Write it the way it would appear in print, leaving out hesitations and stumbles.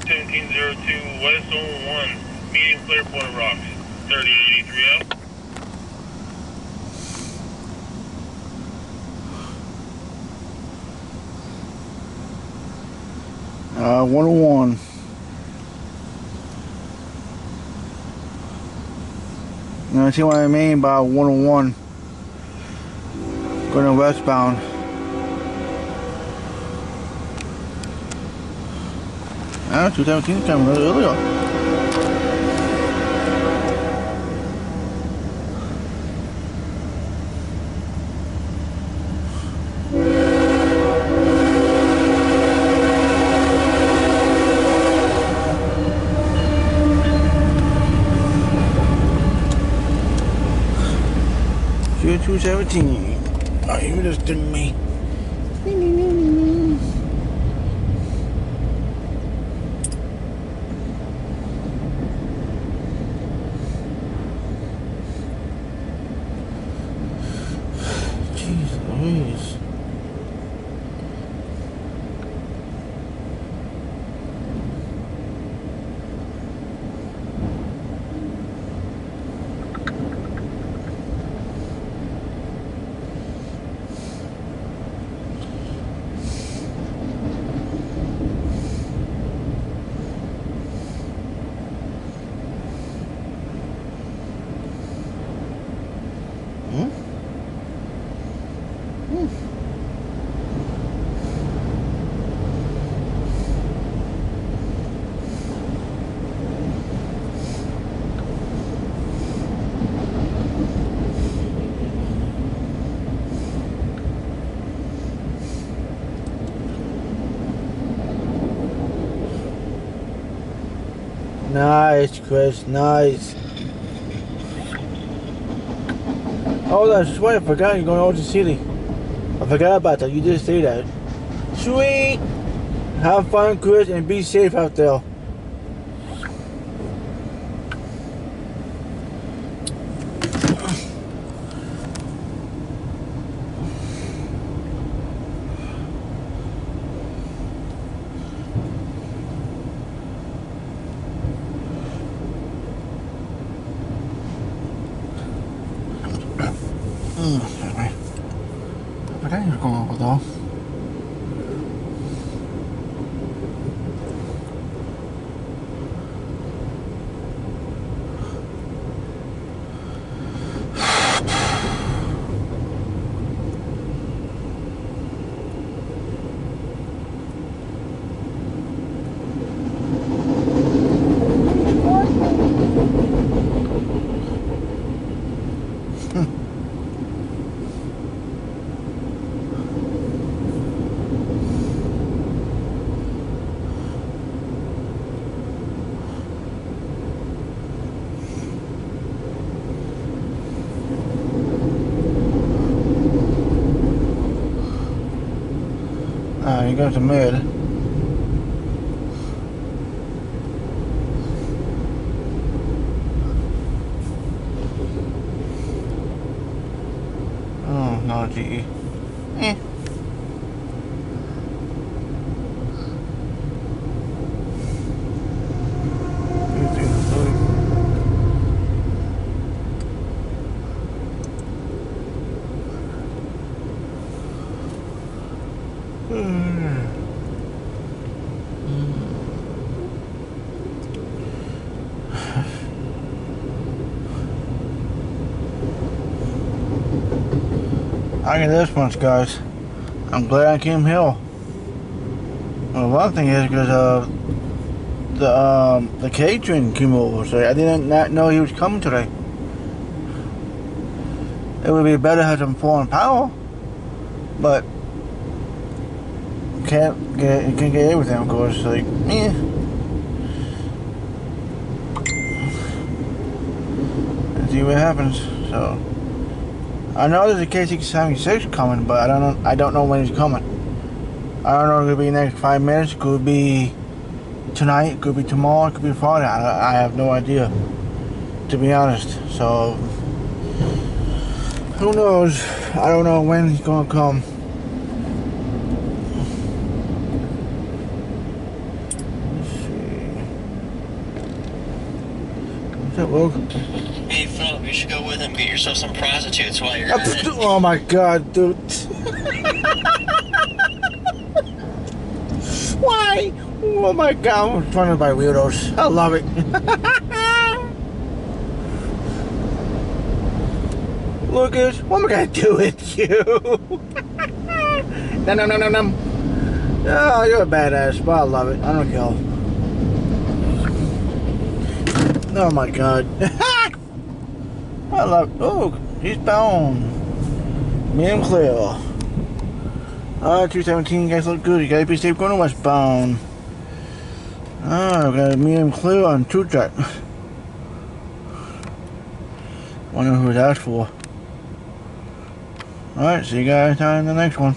Q217-02 West Zone 1, medium clear Point Rocks, 3083 out. 101. You know, see what I mean by 101. Going westbound. Ah, 217 coming earlier. Q217. Oh, you just didn't me. Jeez Louise. Nice, Chris, nice. Oh, that's right, I forgot you're going to the city. I forgot about that, you did say that. Sweet! Have fun, Chris, and be safe out there. I forgot you were going over though. You got some mud. Oh, no, GE. I get this much, guys. I'm glad I came here. Well, one thing is because the catering came over, so I did not know he was coming today. It would be better to have some foreign power, but you can't get everything, of course. Like, let's see what happens. So. I know there's a CSX coming, but I don't know when he's coming. I don't know if it'll be next 5 minutes, could be tonight, could be tomorrow, could be Friday. I have no idea, to be honest. So who knows? I don't know when he's gonna come. Let's see. What's up, Luke? Hey, Philip, you should go with him and get yourself some prostitutes while you're at it. Oh my god, dude. Why? Oh my god, I'm surrounded by weirdos. I love it. Lucas, what am I gonna do with you? No. Oh, you're a badass, but I love it. I don't care. Oh my god. I love. Oh, he's bound. Medium clear. 217, you guys look good. You gotta be safe going to westbound. I've got a medium clear on 2-track. Wonder who that's for. Alright, see you guys on the next one.